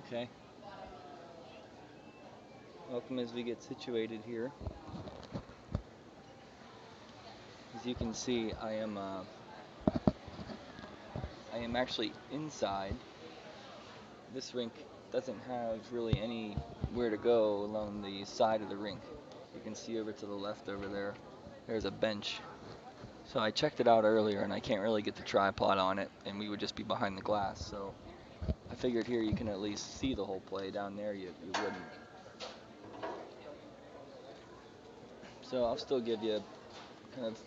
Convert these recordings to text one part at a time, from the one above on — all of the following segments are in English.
Okay, welcome as we get situated here. As you can see, I am actually inside. This rink doesn't have really anywhere to go along the side of the rink. You can see over to the left over there. There's a bench. So I checked it out earlier, and I can't really get the tripod on it, and we would just be behind the glass. So I figured here you can at least see the whole play. Down there you wouldn't. So I'll still give you kind of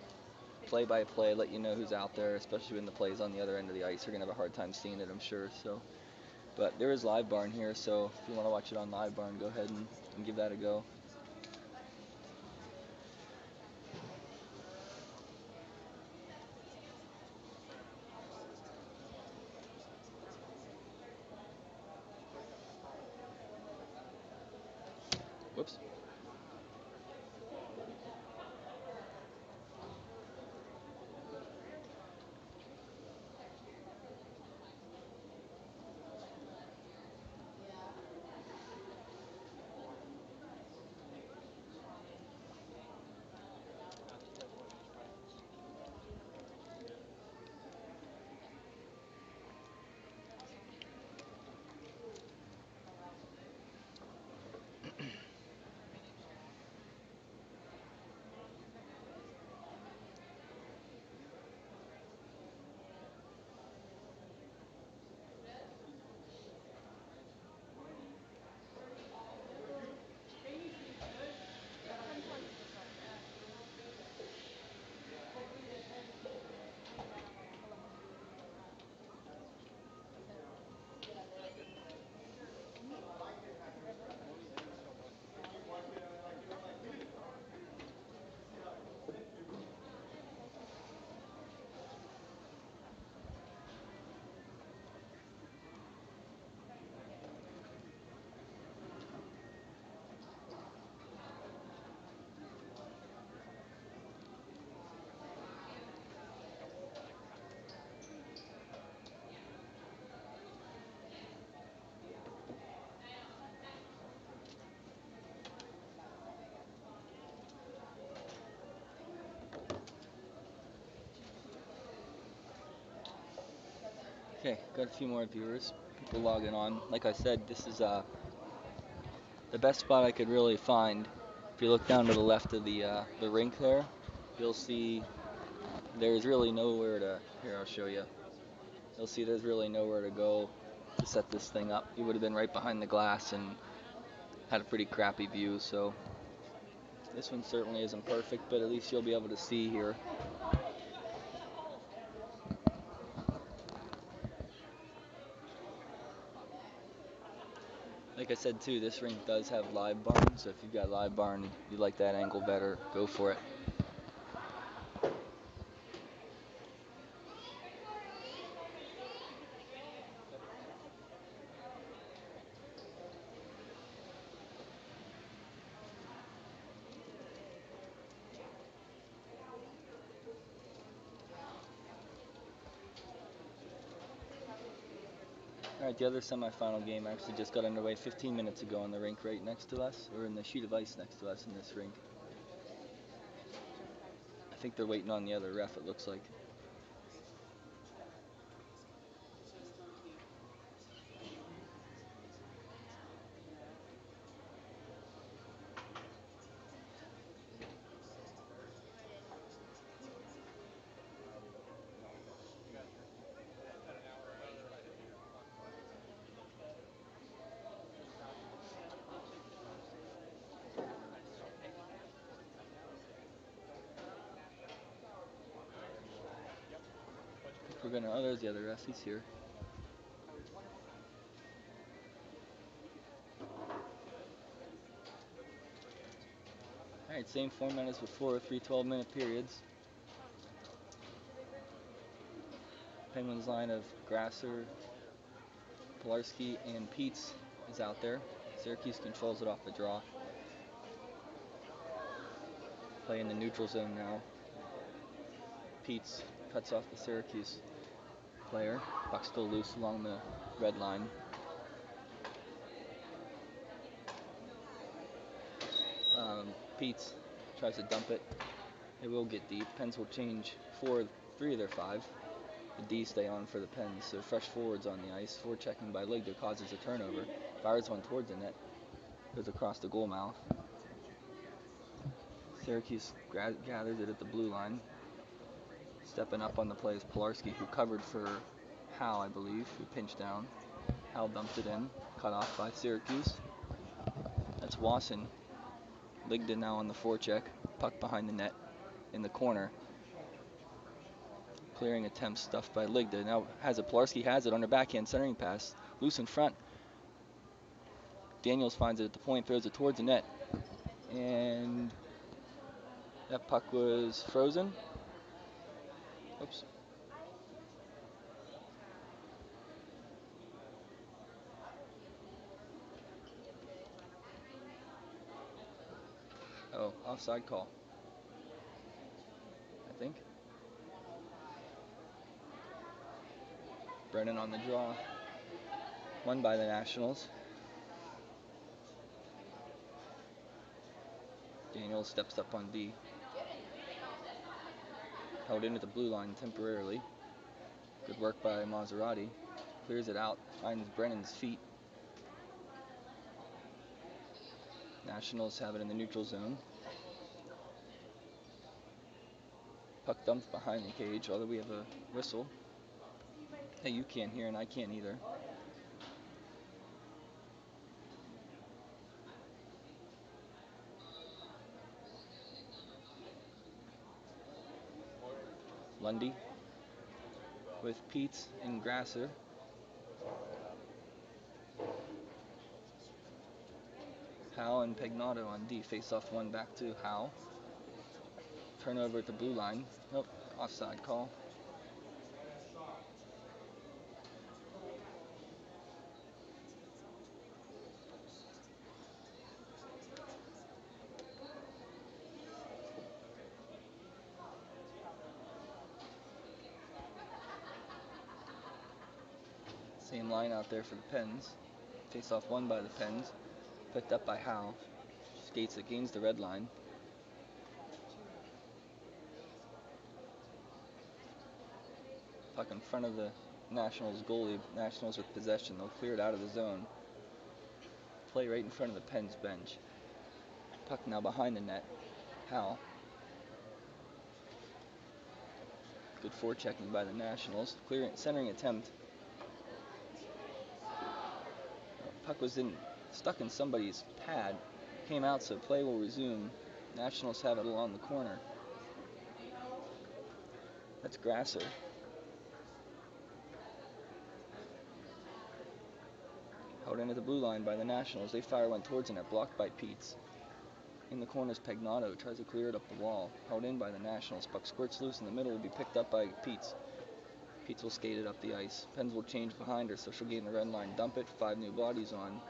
play by play, let you know who's out there, especially when the play's on the other end of the ice. You're gonna have a hard time seeing it, I'm sure. So, but there is live barn here, so if you want to watch it on live barn, go ahead and give that a go. Whoops. Okay, got a few more viewers, people logging on. Like I said, this is the best spot I could really find. If you look down to the left of the rink there, you'll see there's really nowhere to. Here, I'll show you. You'll see there's really nowhere to go to set this thing up. You would have been right behind the glass and had a pretty crappy view. So this one certainly isn't perfect, but at least you'll be able to see here. Like I said too, this rink does have live barn, so if you've got live barn and you like that angle better, go for it. All right, the other semifinal game actually just got underway 15 minutes ago on the rink right next to us, or in the sheet of ice next to us in this rink. I think they're waiting on the other ref, it looks like. Oh, there's the other ref, he's here. All right, same format as before, 3 12-minute periods. Penguins line of Grasser, Pilarski, and Peets is out there. Syracuse controls it off the draw. Play in the neutral zone now. Peets cuts off the Syracuse player. Puck still loose along the red line. Peets tries to dump it. It will get deep. Pens will change 3 of their 5. The D stay on for the Pens, so fresh forwards on the ice. Forward checking by Ligda causes a turnover. Fires one towards the net. Goes across the goal mouth. Syracuse gathers it at the blue line. Stepping up on the play is Pilarski, who covered for Howe, I believe, who pinched down. Howe dumped it in. Cut off by Syracuse. That's Wasson. Ligda now on the forecheck. Puck behind the net in the corner. Clearing attempt stuffed by Ligda. Now has it. Pilarski has it on her backhand centering pass. Loose in front. Daniels finds it at the point, throws it towards the net. And that puck was frozen. Oops. Oh, offside call, I think. Brennan on the draw. Won by the Nationals. Daniels steps up on D. Held in at the blue line temporarily. Good work by Maserati. Clears it out. Finds Brennan's feet. Nationals have it in the neutral zone. Puck dumped behind the cage, although we have a whistle. Hey, you can't hear and I can't either. Lundy with Peets and Grasser. Howe and Pegnato on D. Face off one back to Howe. Turnover at the blue line. Nope, offside call. Same line out there for the Pens. Face off one by the Pens. Picked up by Howe. Skates it, gains the red line. Puck in front of the Nationals goalie. Nationals with possession. They'll clear it out of the zone. Play right in front of the Pens bench. Puck now behind the net. Howe. Good forechecking by the Nationals. Centering attempt. Puck was stuck in somebody's pad. Came out, so play will resume. Nationals have it along the corner. That's Grasser. Held in at the blue line by the Nationals. They fire one towards the net, blocked by Peets. In the corners, Pegnato tries to clear it up the wall. Held in by the Nationals. Puck squirts loose in the middle, will be picked up by Peets. Peets will skate it up the ice. Pens will change behind her, so she'll gain the red line. Dump it. 5 new bodies on.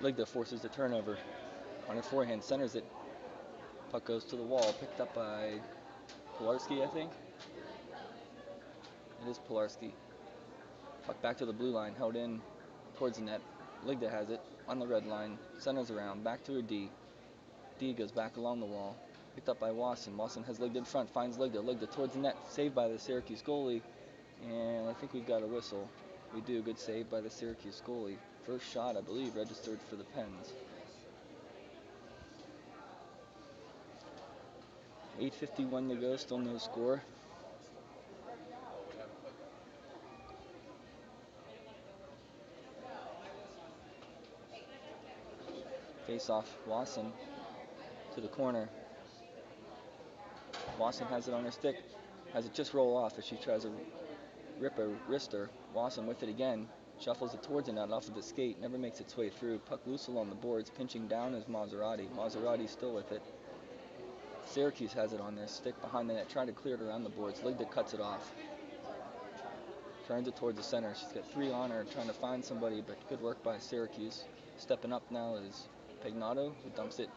Ligda forces the turnover. On her forehand, centers it. Puck goes to the wall, picked up by Pilarski, I think. It is Pilarski. Puck back to the blue line, held in towards the net. Ligda has it on the red line, centers around, back to her D. D goes back along the wall, picked up by Wasson. Wasson has Ligda in front, finds Ligda. Ligda towards the net, saved by the Syracuse goalie. And I think we've got a whistle. We do. Good save by the Syracuse goalie. First shot, I believe, registered for the Pens. 8:51 to go, still no score. Face off Wasson to the corner. Wasson has it on her stick. Has it just roll off as she tries to rip a wrister. Wasson with it again. Shuffles it towards the net off of the skate. Never makes its way through. Puck loose along the boards. Pinching down is Maserati. Maserati still with it. Syracuse has it on their stick behind the net. Trying to clear it around the boards. Ligda cuts it off. Turns it towards the center. She's got 3 on her. Trying to find somebody, but good work by Syracuse. Stepping up now is Pegnato, who dumps it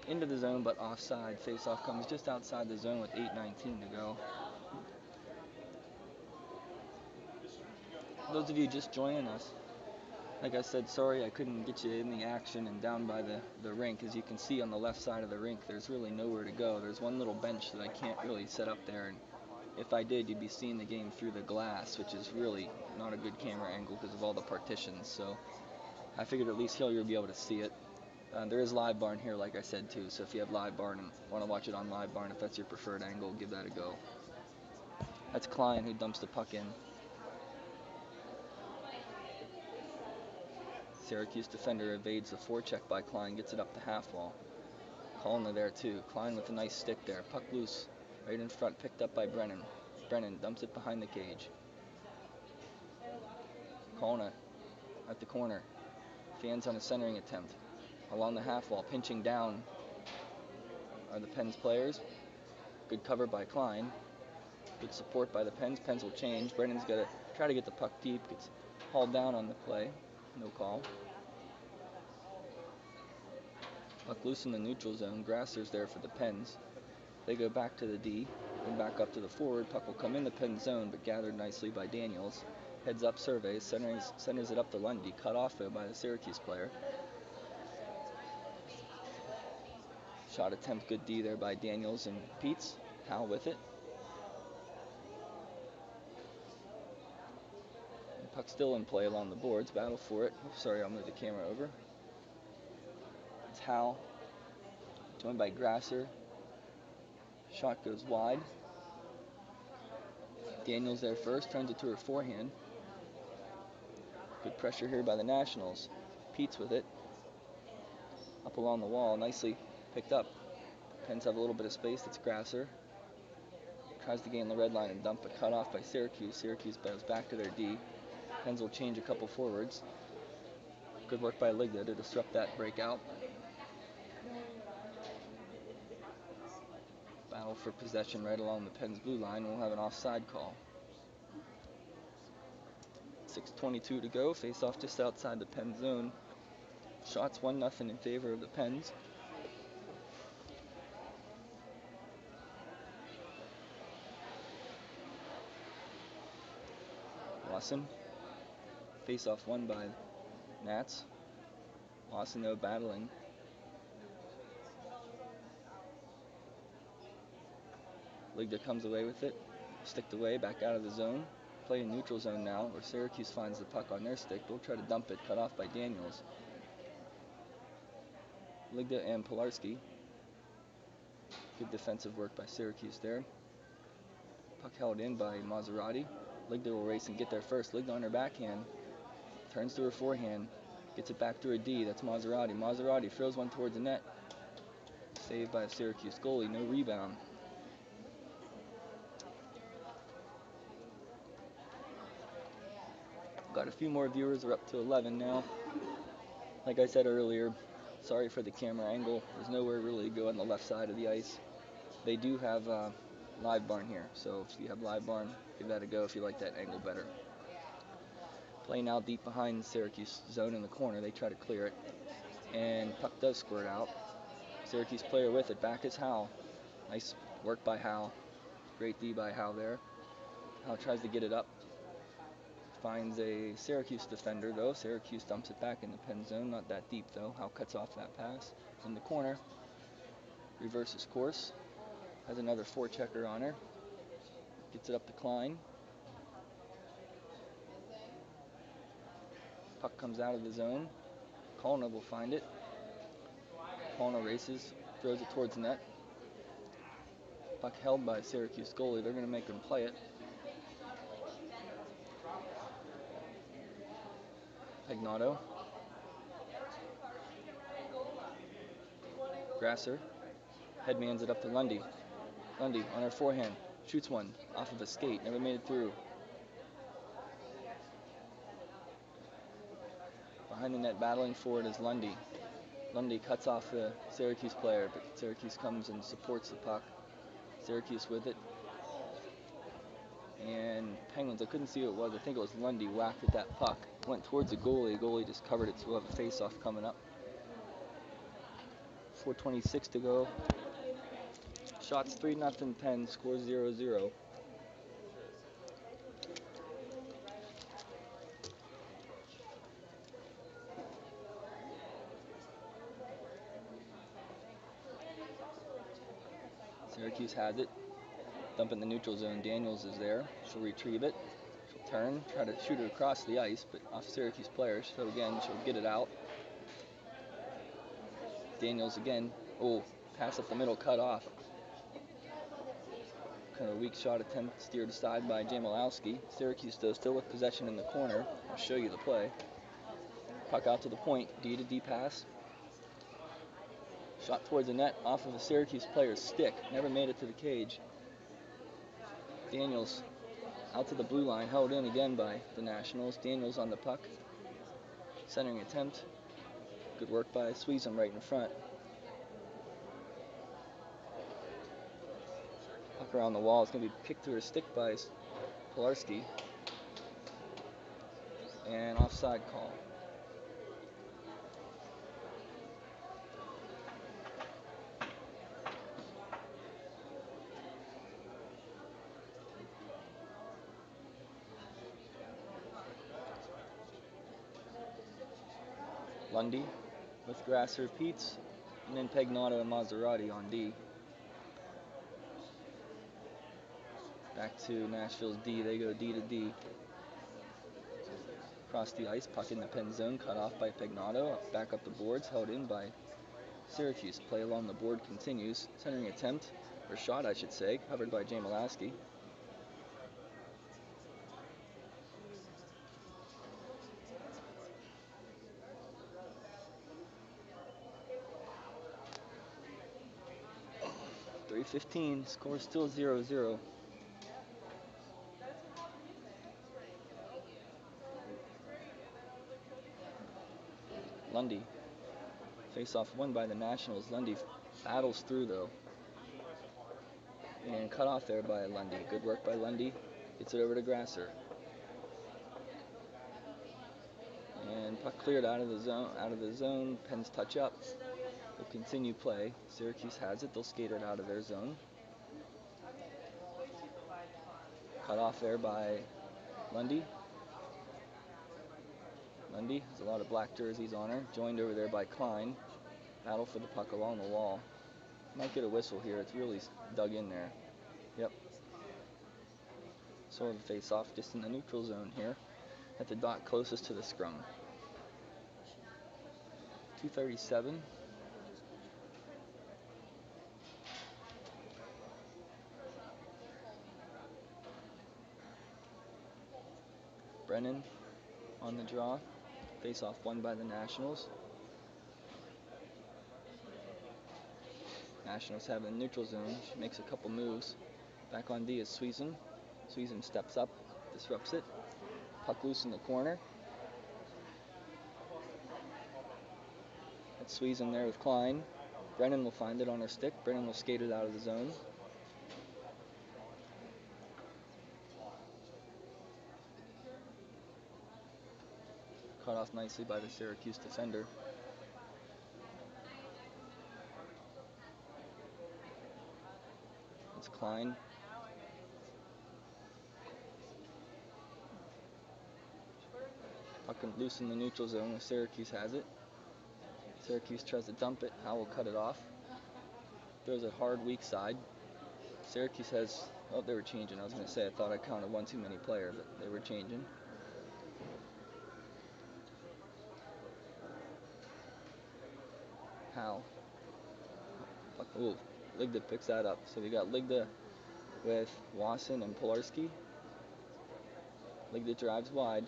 into the zone, but offside. Face-off comes just outside the zone with 8:19 to go. Those of you just joining us, Like I said, sorry I couldn't get you in the action and down by the rink. As you can see on the left side of the rink, there's really nowhere to go. There's one little bench that I can't really set up there, and if I did, you'd be seeing the game through the glass, which is really not a good camera angle because of all the partitions. So I figured at least here you'll be able to see it. There is Live Barn here, like I said, too, so if you have Live Barn and want to watch it on Live Barn, if that's your preferred angle, give that a go. That's Klein who dumps the puck in. Syracuse defender evades the forecheck by Klein, gets it up the half wall. Kalna there too. Klein with a nice stick there. Puck loose, right in front, picked up by Brennan. Brennan dumps it behind the cage. Kalna at the corner. Fans on a centering attempt. Along the half wall, pinching down are the Pens players. Good cover by Klein. Good support by the Pens. Pens will change. Brennan's got to try to get the puck deep. Gets hauled down on the play. No call. Puck loose in the neutral zone. Grasser's there for the Pens. They go back to the D, then back up to the forward. Puck will come in the Pens zone, but gathered nicely by Daniels. Heads up, surveys, centers it up to Lundy. Cut off, though, by the Syracuse player. Shot attempt, good D there by Daniels and Peets. Howell with it. And puck still in play along the boards. Battle for it. Oh, sorry, I'll move the camera over. It's Howell, joined by Grasser. Shot goes wide. Daniels there first, turns it to her forehand. Good pressure here by the Nationals. Peets with it. Up along the wall, nicely picked up. Pens have a little bit of space. That's Grasser. Tries to gain the red line and dump, but cut off by Syracuse. Syracuse bows back to their D. Pens will change a couple forwards. Good work by Ligda to disrupt that breakout. Battle for possession right along the Pens blue line. We'll have an offside call. 6:22 to go. Face off just outside the Pen zone. Shots 1-0 in favor of the Pens. Lawson. Face off won by Nats. Lawson though battling. Ligda comes away with it. Sticked away, back out of the zone. Play in neutral zone now, where Syracuse finds the puck on their stick. They'll try to dump it, cut off by Daniels. Ligda and Pilarski. Good defensive work by Syracuse there. Puck held in by Maserati. Ligda will race and get there first. Ligda on her backhand. Turns to her forehand. Gets it back to her D. That's Maserati. Maserati throws one towards the net. Saved by the Syracuse goalie. No rebound. Got a few more viewers. We're up to 11 now. Like I said earlier, sorry for the camera angle. There's nowhere really to go on the left side of the ice. They do have Live Barn here, so if you have Live Barn, give that a go if you like that angle better. Play now deep behind the Syracuse zone in the corner. They try to clear it, and puck does squirt out. Syracuse player with it. Back is Howell. Nice work by Howell. Great D by Howell there. Howell tries to get it up. Finds a Syracuse defender, though. Syracuse dumps it back in the Pen zone. Not that deep, though. Howell cuts off that pass. In the corner. Reverses course. Has another forechecker on her. Gets it up to Klein. Puck comes out of the zone. Kalna will find it. Kalna races. Throws it towards the net. Puck held by Syracuse goalie. They're going to make him play it. Pagnato. Grasser. Headmans it up to Lundy. Lundy on her forehand. Shoots one off of a skate. Never made it through. Behind the net battling for it is Lundy. Lundy cuts off the Syracuse player, but Syracuse comes and supports the puck. Syracuse with it. And Penguins, I couldn't see who it was. I think it was Lundy whacked at that puck. Went towards the goalie. Goalie just covered it, so we'll have a face-off coming up. 4:26 to go. Shots 3-0 Pens. Score 0-0. has it. Dump in the neutral zone. Daniels is there. She'll retrieve it. She'll turn, try to shoot it across the ice, but off Syracuse players. So again, she'll get it out. Daniels again. Oh, pass up the middle, cut off. Kind of a weak shot attempt, steered aside by Jamalowski. Syracuse, though, still with possession in the corner. I'll show you the play. Puck out to the point. D to D pass. Shot towards the net off of a Syracuse player's stick. Never made it to the cage. Daniels out to the blue line, held in again by the Nationals. Daniels on the puck. Centering attempt. Good work by Suisham right in front. Puck around the wall. It's going to be kicked to her stick by Polarski. And offside call. Lundy with Grasser, Peets, and then Pegnato and Maserati on D. Back to Nashville's D. They go D to D. Across the ice, puck in the pen zone, cut off by Pegnato. Back up the boards, held in by Syracuse. Play along the board continues. Centering attempt, or shot I should say, covered by Jamalowski. .315, score still 0-0. Lundy. Face-off won by the Nationals. Lundy battles through though. And cut off there by Lundy. Good work by Lundy. Gets it over to Grasser. And puck cleared out of the zone. Pens touch up. Will continue play. Syracuse has it. They'll skate it out of their zone. Cut off there by Lundy. Lundy has a lot of black jerseys on her. Joined over there by Klein. Battle for the puck along the wall. Might get a whistle here. It's really dug in there. Yep. Sort of face off just in the neutral zone here. At the dot closest to the scrum. 2:37. Brennan on the draw. Face-off won by the Nationals. Nationals have a neutral zone. She makes a couple moves. Back on D is Suisham. Suisham steps up, disrupts it. Puck loose in the corner. That's Suisham there with Klein. Brennan will find it on her stick. Brennan will skate it out of the zone. Cut off nicely by the Syracuse defender. It's Klein. Puck loose in the neutral zone where Syracuse has it. Syracuse tries to dump it. Howell cut it off. Throws it hard, weak side. Syracuse has... Oh, they were changing. I was going to say I thought I counted one too many player, but they were changing. Howell. Oh, Ligda picks that up. So we got Ligda with Wasson and Polarski. Ligda drives wide.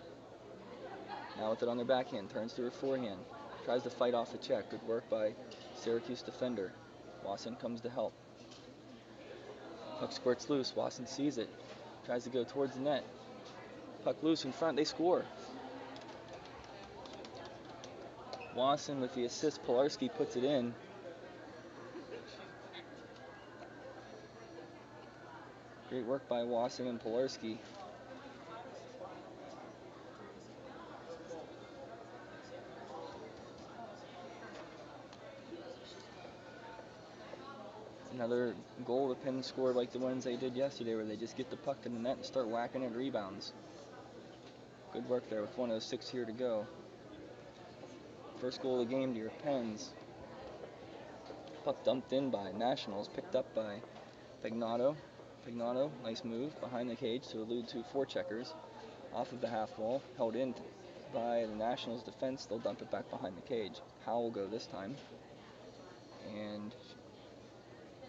Now with it on their backhand, turns to her forehand. Tries to fight off the check. Good work by Syracuse defender. Wasson comes to help. Puck squirts loose. Wasson sees it. Tries to go towards the net. Puck loose in front. They score. Wasson with the assist. Polarski puts it in. Great work by Wasson and Polarski. Another goal the Pens scored like the ones they did yesterday where they just get the puck in the net and start whacking at rebounds. Good work there with 1:06 here to go. First goal of the game to your Pens. Puck dumped in by Nationals, picked up by Pagnato. Pagnato, nice move behind the cage to elude two forecheckers off of the half wall, held in by the Nationals defense. They'll dump it back behind the cage. Howell will go this time. And